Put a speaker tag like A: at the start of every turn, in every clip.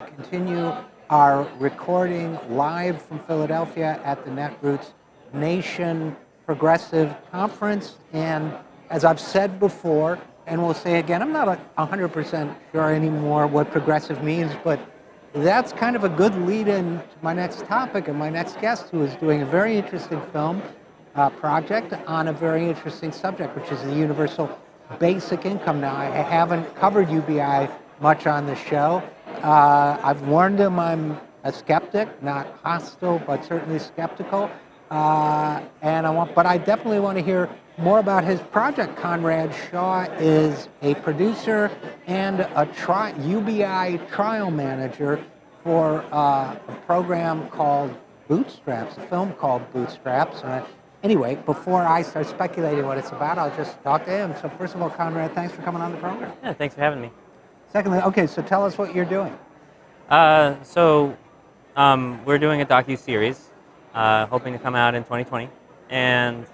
A: Continue our recording live from Philadelphia at the Netroots Nation Progressive Conference. And as I've said before, and we'll say again, I'm not 100% sure anymore what progressive means, but that's kind of a good lead-in to my next topic and my next guest, who is doing a very interesting film project on a very interesting subject, which is the universal basic income. Now, I haven't covered UBI much on the show. I've warned him I'm a skeptic, not hostile, but certainly skeptical. But I definitely want to hear more about his project. Conrad Shaw is a producer and a UBI trial manager for a program called Bootstraps, a film called Bootstraps. Anyway, before I start speculating what it's about, I'll just talk to him. So first of all, Conrad, thanks for coming on the program.
B: Yeah, thanks for having me.
A: Secondly, okay, so tell us what you're doing.
B: We're doing a docu-series, hoping to come out in 2020. And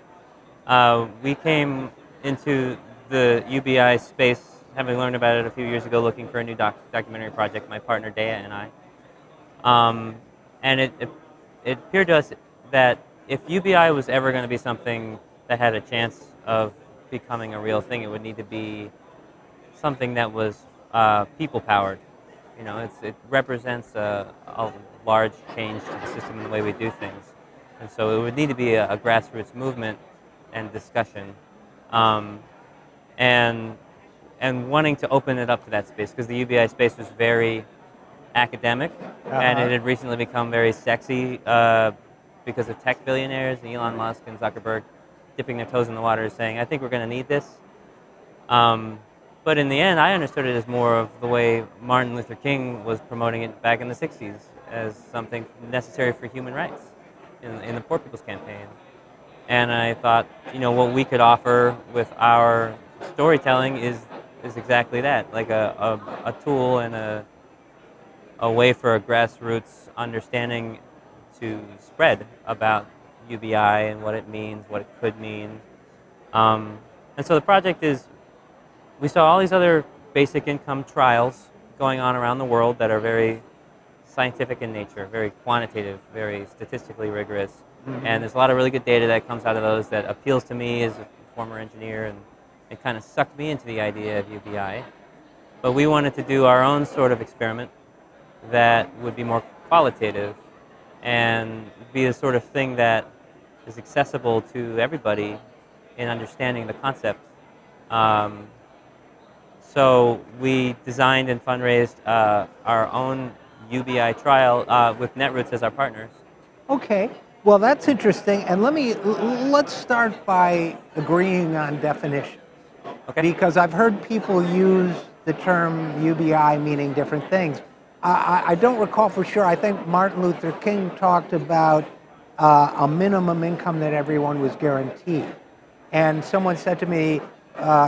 B: we came into the UBI space, having learned about it a few years ago, looking for a new documentary project, my partner Dea and I. And it appeared to us that if UBI was ever going to be something that had a chance of becoming a real thing, it would need to be something that was people-powered. You know, it represents a large change to the system and the way we do things. And so it would need to be a grassroots movement and discussion. And wanting to open it up to that space, because the UBI space was very academic, and it had recently become very sexy because of tech billionaires, Elon Musk and Zuckerberg, dipping their toes in the water saying, I think we're going to need this. But in the end, I understood it as more of the way Martin Luther King was promoting it back in the 60s, as something necessary for human rights in the Poor People's Campaign. And I thought, you know, what we could offer with our storytelling is exactly that, like a tool and a way for a grassroots understanding to spread about UBI and what it means, what it could mean. And so the project is, we saw all these other basic income trials going on around the world that are very scientific in nature, very quantitative, very statistically rigorous. Mm-hmm. And there's a lot of really good data that comes out of those that appeals to me as a former engineer, and it kind of sucked me into the idea of UBI. But we wanted to do our own sort of experiment that would be more qualitative and be the sort of thing that is accessible to everybody in understanding the concept. So we designed and fundraised our own UBI trial with Netroots as our partners.
A: Okay, well that's interesting, and let's start by agreeing on definitions. Okay. Because I've heard people use the term UBI meaning different things. I don't recall for sure. I think Martin Luther King talked about a minimum income that everyone was guaranteed. And someone said to me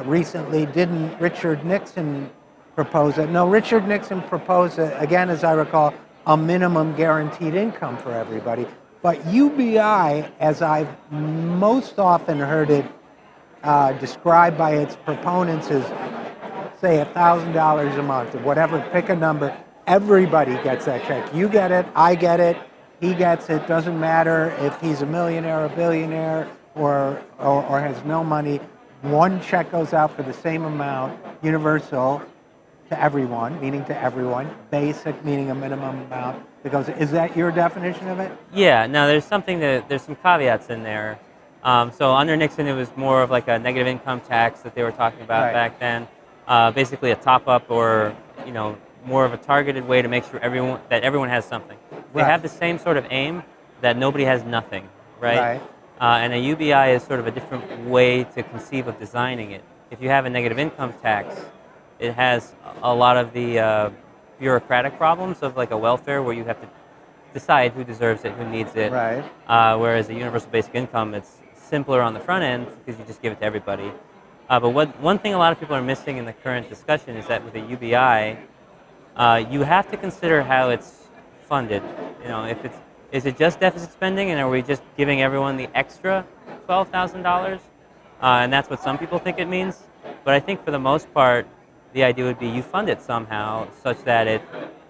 A: recently, didn't Richard Nixon propose it? No, Richard Nixon proposed it, again, as I recall, a minimum guaranteed income for everybody. But UBI, as I've most often heard it described by its proponents, is, say, $1,000 a month or whatever, pick a number. Everybody gets that check. You get it, I get it, he gets it. Doesn't matter if he's a millionaire, a billionaire, or has no money. One check goes out for the same amount, universal to everyone, meaning to everyone, basic meaning a minimum amount that goes. Is that your definition of it?
B: Yeah, no, there's some caveats in there. So under Nixon, it was more of like a negative income tax that they were talking about back then. Basically a top-up, or, you know, more of a targeted way to make sure everyone has something. They have the same sort of aim, that nobody has nothing, right? And a UBI is sort of a different way to conceive of designing it. If you have a negative income tax, it has a lot of the bureaucratic problems of like a welfare, where you have to decide who deserves it, who needs it.
A: Right.
B: Whereas a universal basic income, it's simpler on the front end because you just give it to everybody. But one thing a lot of people are missing in the current discussion is that with a UBI, you have to consider how it's funded. You know, is it just deficit spending, and are we just giving everyone the extra $12,000? And that's what some people think it means. But I think for the most part, the idea would be you fund it somehow such that it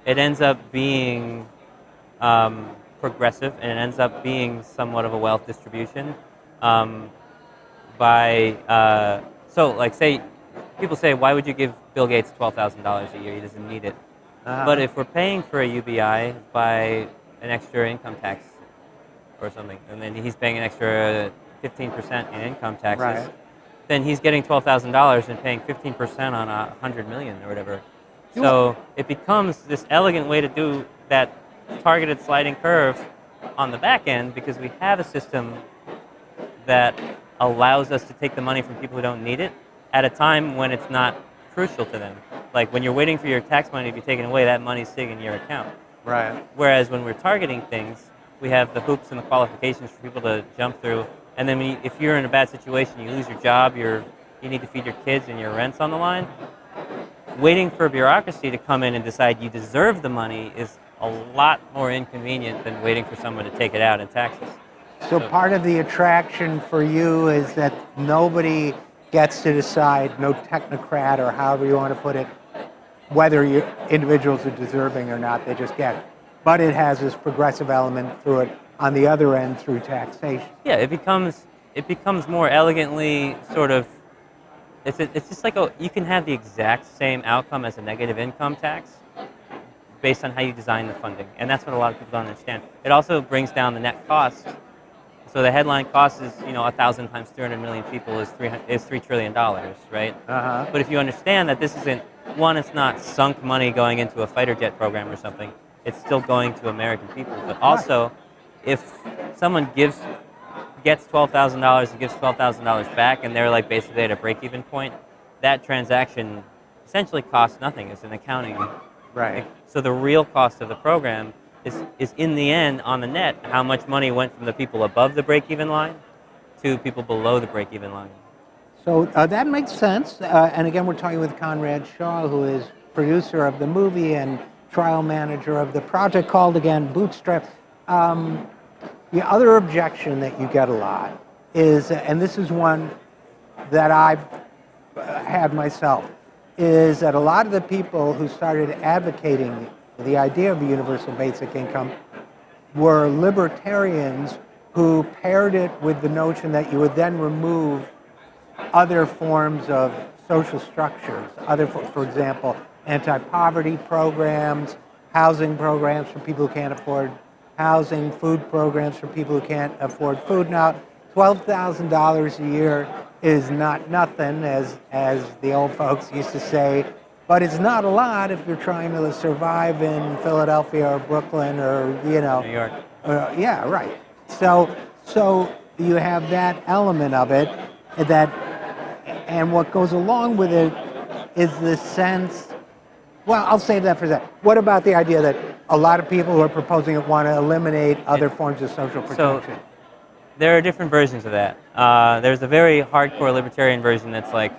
B: it ends up being progressive, and it ends up being somewhat of a wealth distribution um, so like say people say, why would you give Bill Gates $12,000 a year? He doesn't need it. But if we're paying for a UBI by an extra income tax or something, and then he's paying an extra 15% in income taxes,
A: Right.
B: then he's getting $12,000 and paying 15% on $100 million or whatever. So it becomes this elegant way to do that targeted sliding curve on the back end, because we have a system that allows us to take the money from people who don't need it at a time when it's not crucial to them. Like when you're waiting for your tax money to be taken away, that money's sitting in your account.
A: Right.
B: Whereas when we're targeting things, we have the hoops and the qualifications for people to jump through. And then if you're in a bad situation, you lose your job, you need to feed your kids and your rent's on the line, waiting for bureaucracy to come in and decide you deserve the money is a lot more inconvenient than waiting for someone to take it out in taxes.
A: So part of the attraction for you is that nobody gets to decide, no technocrat or however you want to put it, whether individuals are deserving or not, they just get it. But it has this progressive element through it on the other end through taxation.
B: Yeah, it becomes more elegantly sort of, it's just like you can have the exact same outcome as a negative income tax based on how you design the funding. And that's what a lot of people don't understand. It also brings down the net cost. So the headline cost is, 1,000 times 300 million people is $3 trillion, right? But if you understand that this isn't, one, it's not sunk money going into a fighter jet program or something. It's still going to American people. But also, if someone gets $12,000 and gives $12,000 back, and they're like basically at a break-even point, that transaction essentially costs nothing. It's an accounting.
A: Right.
B: So the real cost of the program is in the end, on the net, how much money went from the people above the break-even line to people below the break-even line.
A: So that makes sense. And again, we're talking with Conrad Shaw, who is producer of the movie and trial manager of the project called, again, Bootstrap. The other objection that you get a lot is, and this is one that I've had myself, is that a lot of the people who started advocating the idea of a universal basic income were libertarians who paired it with the notion that you would then remove other forms of social structures, for example, anti-poverty programs, housing programs for people who can't afford housing, food programs for people who can't afford food. Now, $12,000 a year is not nothing, as the old folks used to say, but it's not a lot if you're trying to survive in Philadelphia or Brooklyn or,
B: New York.
A: Yeah, right. So you have that element of it, and what goes along with it is the sense. Well, I'll save that for that. What about the idea that a lot of people who are proposing it want to eliminate other forms of social protection?
B: So there are different versions of that. There's a very hardcore libertarian version that's like,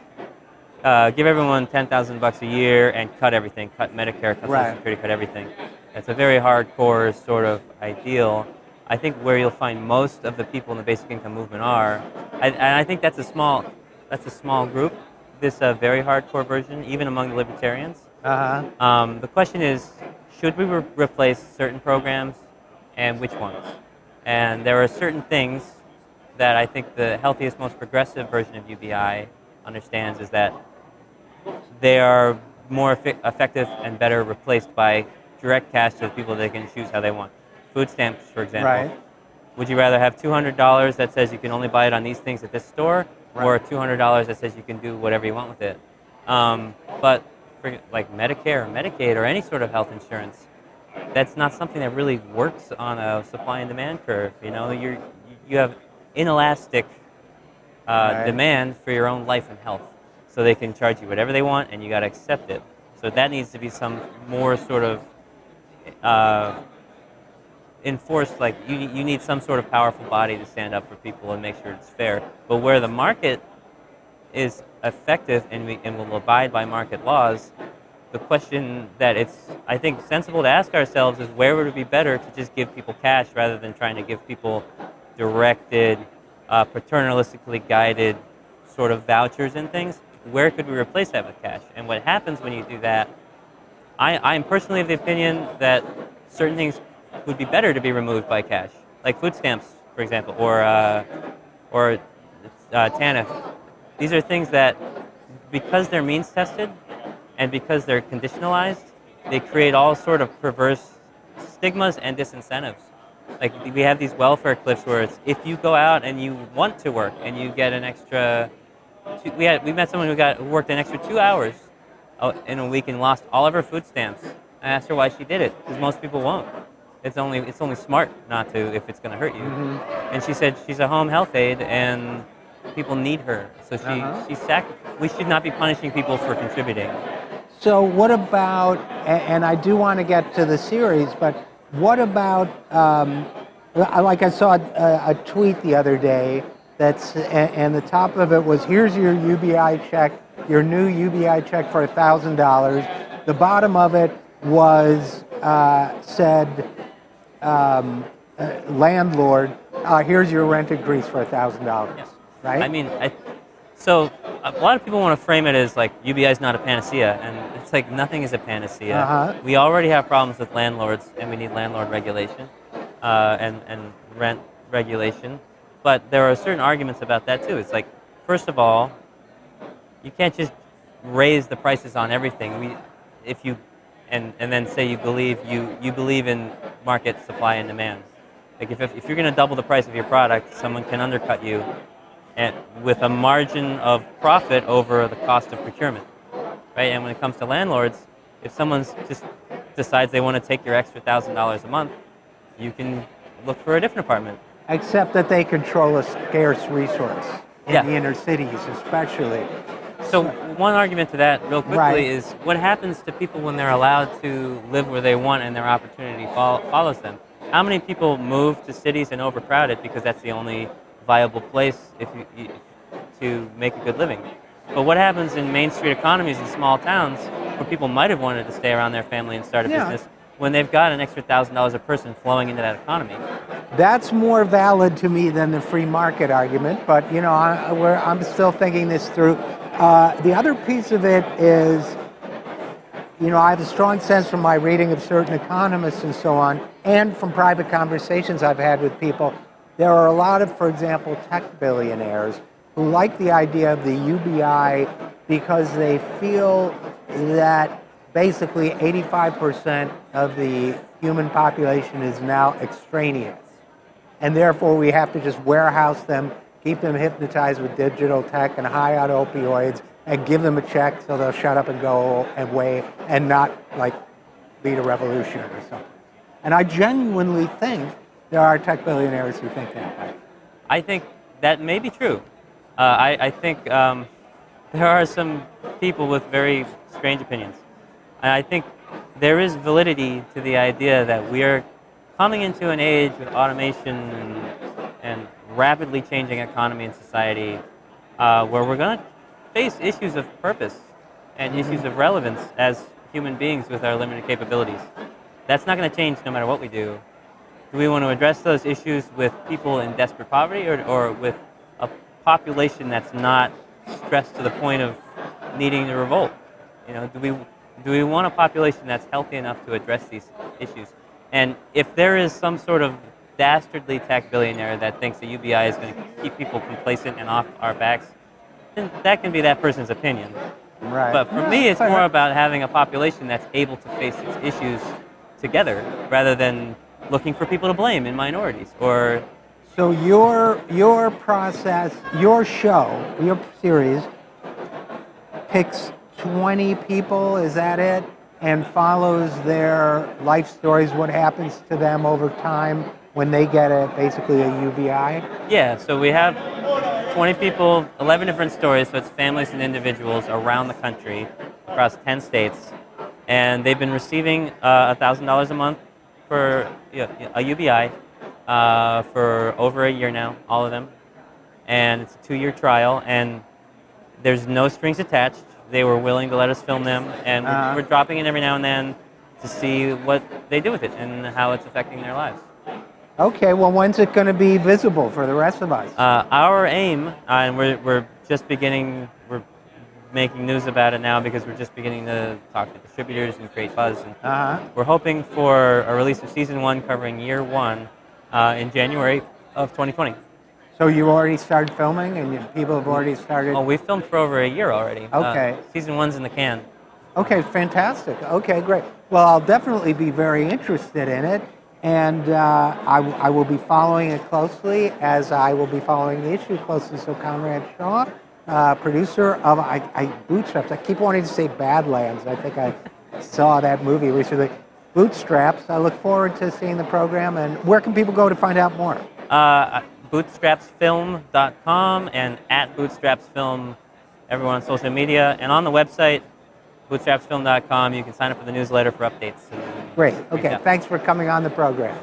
B: give everyone $10,000 a year and cut everything, cut Medicare, cut Social Security, cut everything. That's a very hardcore sort of ideal. I think where you'll find most of the people in the basic income movement are, and I think that's a small group. This very hardcore version, even among the libertarians. The question is, should we replace certain programs, and which ones? And there are certain things that I think the healthiest, most progressive version of UBI understands is that they are more effective and better replaced by direct cash to the people they can choose how they want. Food stamps, for example.
A: Right.
B: Would you rather have $200 that says you can only buy it on these things at this store, or $200 that says you can do whatever you want with it? But for like Medicare or Medicaid or any sort of health insurance, that's not something that really works on a supply and demand curve. You have inelastic demand for your own life and health. So they can charge you whatever they want, and you got to accept it. So that needs to be some more sort of enforced. Like you need some sort of powerful body to stand up for people and make sure it's fair. But where the market is effective and will abide by market laws, the question that it's, I think, sensible to ask ourselves is, where would it be better to just give people cash rather than trying to give people directed, paternalistically guided sort of vouchers and things? Where could we replace that with cash? And what happens when you do that I am personally of the opinion that certain things would be better to be removed by cash, like food stamps, for example, or TANF. These are things that, because they're means tested and because they're conditionalized, they create all sort of perverse stigmas and disincentives. Like we have these welfare cliffs where it's, if you go out and you want to work and you get an extra, we met someone who worked an extra 2 hours in a week and lost all of her food stamps. I asked her why she did it, because most people won't. It's only smart not to if it's going to hurt you. And she said she's a home health aide and people need her, so we should not be punishing people for contributing.
A: So what about, and I do want to get to the series, but what about, like I saw a tweet the other day and the top of it was, here's your UBI check, your new UBI check for $1,000. The bottom of it was, said, landlord, here's your rent increase for $1,000.
B: Yes.
A: Right?
B: I mean, so a lot of people want to frame it as like UBI is not a panacea, and it's like nothing is a panacea. We already have problems with landlords, and we need landlord regulation and rent regulation. But there are certain arguments about that too. It's like, first of all, you can't just raise the prices on everything. And then say you believe in market supply and demand. Like if you're going to double the price of your product, someone can undercut you, and with a margin of profit over the cost of procurement, right? And when it comes to landlords, if someone just decides they want to take your extra $1,000 a month, you can look for a different apartment.
A: Except that they control a scarce resource in the inner cities, especially.
B: So one argument to that, real quickly, is what happens to people when they're allowed to live where they want and their opportunity follows them? How many people move to cities and overcrowd it because that's the only viable place to make a good living? But what happens in Main Street economies in small towns where people might have wanted to stay around their family and start a business when they've got an extra $1,000 a person flowing into that economy?
A: That's more valid to me than the free market argument, but I'm still thinking this through. The other piece of it is, I have a strong sense from my reading of certain economists and so on, and from private conversations I've had with people, there are a lot of, for example, tech billionaires who like the idea of the UBI because they feel that basically 85% of the human population is now extraneous. And therefore we have to just warehouse them, keep them hypnotized with digital tech and high on opioids, and give them a check so they'll shut up and go away and not like lead a revolution or something. And I genuinely think there are tech billionaires who think that way.
B: I think that may be true. I think there are some people with very strange opinions. And I think there is validity to the idea that we are coming into an age with automation and rapidly changing economy and society where we're going to face issues of purpose and issues of relevance as human beings with our limited capabilities. That's not going to change no matter what we do. Do we want to address those issues with people in desperate poverty or with a population that's not stressed to the point of needing to revolt? Do we want a population that's healthy enough to address these issues? And if there is some sort of dastardly tech billionaire that thinks the UBI is going to keep people complacent and off our backs, then that can be that person's opinion.
A: Right.
B: But for me, it's more about having a population that's able to face its issues together rather than looking for people to blame in minorities.
A: So your process, your show, your series picks 20 people, is that it? And follows their life stories, what happens to them over time when they get basically a UBI?
B: Yeah, so we have 20 people, 11 different stories, so it's families and individuals around the country, across 10 states, and they've been receiving $1,000 a month for a UBI for over a year now, all of them, and it's a 2-year trial, and there's no strings attached. They were willing to let us film them, and we're dropping in every now and then to see what they do with it and how it's affecting their lives.
A: Okay, well, when's it going to be visible for the rest of us?
B: Our aim, and we're just beginning, we're making news about it now because we're just beginning to talk to distributors and create buzz. And we're hoping for a release of season 1 covering year 1 in January of 2020.
A: So you already started filming, and people have already started.
B: Oh, we've filmed for over a year already.
A: Okay.
B: Season 1's in the can.
A: Okay, fantastic. Okay, great. Well, I'll definitely be very interested in it, and I will be following it closely, as I will be following the issue closely. So Conrad Shaw, producer of Bootstraps. I keep wanting to say Badlands. I think I saw that movie recently. Bootstraps. I look forward to seeing the program. And where can people go to find out more?
B: Bootstrapsfilm.com and @bootstrapsfilm everyone on social media. And on the website, bootstrapsfilm.com, you can sign up for the newsletter for updates.
A: Great. Okay. Thanks for coming on the program.